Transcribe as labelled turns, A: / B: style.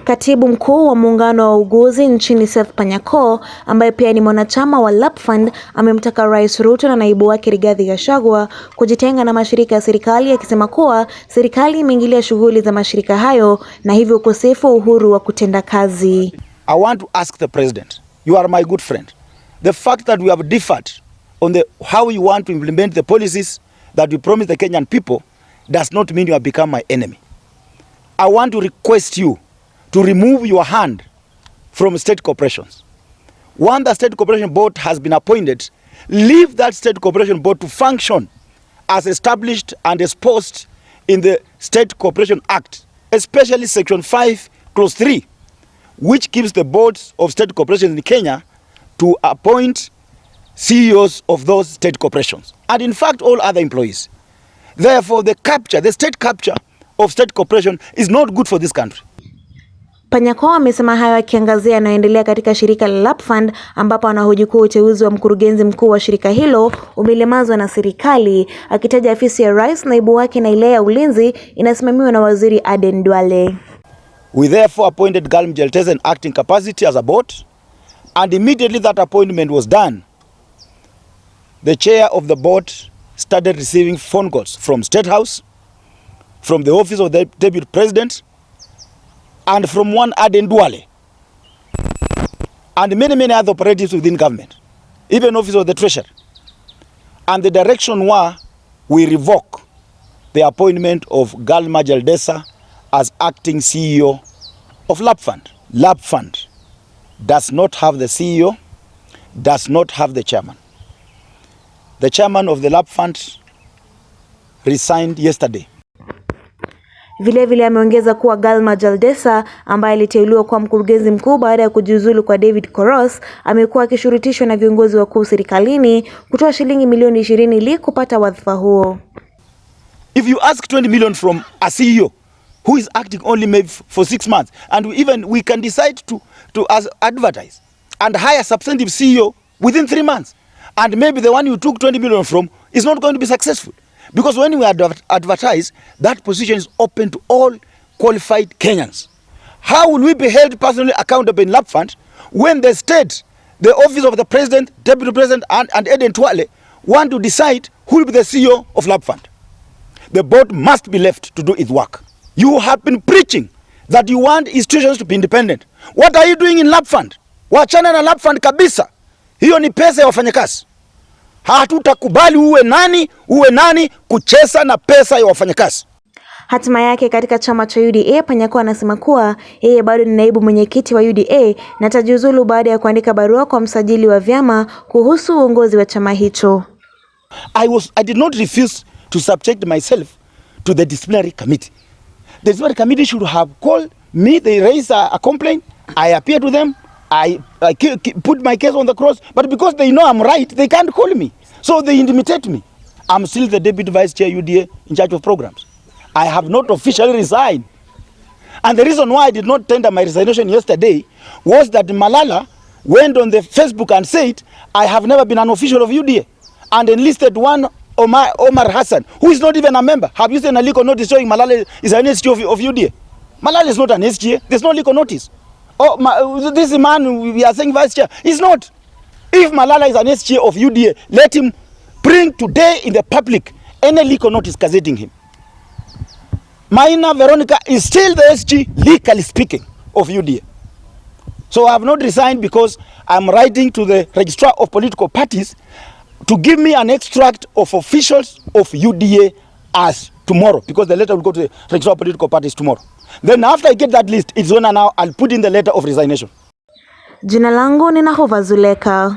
A: Katibu mkuu wa muungano wa wauguzi nchini SETH PANYAKO, ambaye pia ni mwanachama wa LAPFUND, amemtaka Rais Ruto na naibu wake Rigathi Gachagua kujitenga na mashirika ya serikali, akisema kuwa serikali imeingilia shughuli za mashirika hayo na hivyo ukosefu wa uhuru wa kutenda kazi.
B: I want to ask the president, you are my good friend. The fact that we have differed on how you want to implement the policies that we promise the Kenyan people does not mean you have become my enemy. I want to request you to remove your hand from state corporations. Once the state corporation board has been appointed, leave that state corporation board to function as established and exposed in the State Corporation Act, especially Section 5, Clause 3, which gives the boards of state corporations in Kenya to appoint CEOs of those state corporations, and in fact all other employees. Therefore, the state capture of state corporation is not good for this country.
A: PANYAKO amesema hayo akiangazia yanayoendelea katika shirika la LAPFUND, ambapo anahoji kuwa uteuzi wa mkurugenzi mkuu wa shirika hilo umelemazwa na serikali, akitaja afisi ya Rais, naibu wake na ile ya ulinzi inasimamiwa na Waziri Aden Duale.
B: We therefore appointed Galm Jalteza in acting capacity as a board, and immediately that appointment was done, the chair of the board started receiving phone calls from State House, from the office of the Deputy President, and from one Aden Duale, and many other operatives within government, even office of the Treasury. And the direction was, we revoke the appointment of Galma Jalteza as acting CEO of LAPFUND. LAPFUND does not have the CEO, does not have the chairman. The chairman of the LAPFUND resigned yesterday.
A: Vile ameongeza kuwa Galma Jalteza, ambaye aliteuliwa kwa mkurugenzi mkuu baada ya kujiuzulu kwa David Koros, amekuwa akishurutishwa na viongozi wakuu serikalini kutoa shilingi milioni 20 ili kupata wadhifa huo.
B: If you ask 20 million from a CEO who is acting only maybe for 6 months, and we can decide to advertise and hire a substantive CEO within 3 months, and maybe the one you took 20 million from is not going to be successful. Because when we advertise, that position is open to all qualified Kenyans. How will we be held personally accountable in LAPFUND when the state, the office of the president, deputy president, and Aden Duale want to decide who will be the CEO of LAPFUND? The board must be left to do its work. You have been preaching that you want institutions to be independent. What are you doing in LAPFUND? Wachana na LAPFUND kabisa. Hiyo ni pesa ya wafanyakazi. Hatutakubali uwe nani kucheza na pesa ya wafanyakazi.
A: Hatima yake katika chama cha UDA, PANYAKO anasema kuwa yeye bado ni naibu mwenyekiti wa UDA na atajiuzulu baada ya kuandika barua kwa msajili wa vyama kuhusu uongozi wa chama hicho.
B: I did not refuse to subject myself to the disciplinary committee. The disciplinary committee should have called me, they raised a complaint, I appear to them, I put my case on the cross, but because they know I'm right, they can't call me. So they intimidate me. I'm still the Deputy Vice Chair UDA in charge of programs. I have not officially resigned. And the reason why I did not tender my resignation yesterday was that Malala went on the Facebook and said, I have never been an official of UDA, and enlisted one Omar Hassan, who is not even a member. Have you seen a legal notice showing Malala is an SG of UDA? Malala is not an SG. There's no legal notice. This man we are saying vice chair is not. If Malala is an SG of UDA, let him bring today in the public any legal notice gazetting him. Maina Veronica is still the SG, legally speaking, of UDA. So I have not resigned because I'm writing to the registrar of political parties to give me an extract of officials of UDA as tomorrow, because the letter will go to the registrar of political parties tomorrow. Then after I get that list, it's when now I'll put in the letter of resignation.
A: Jina langu ni Zuleka.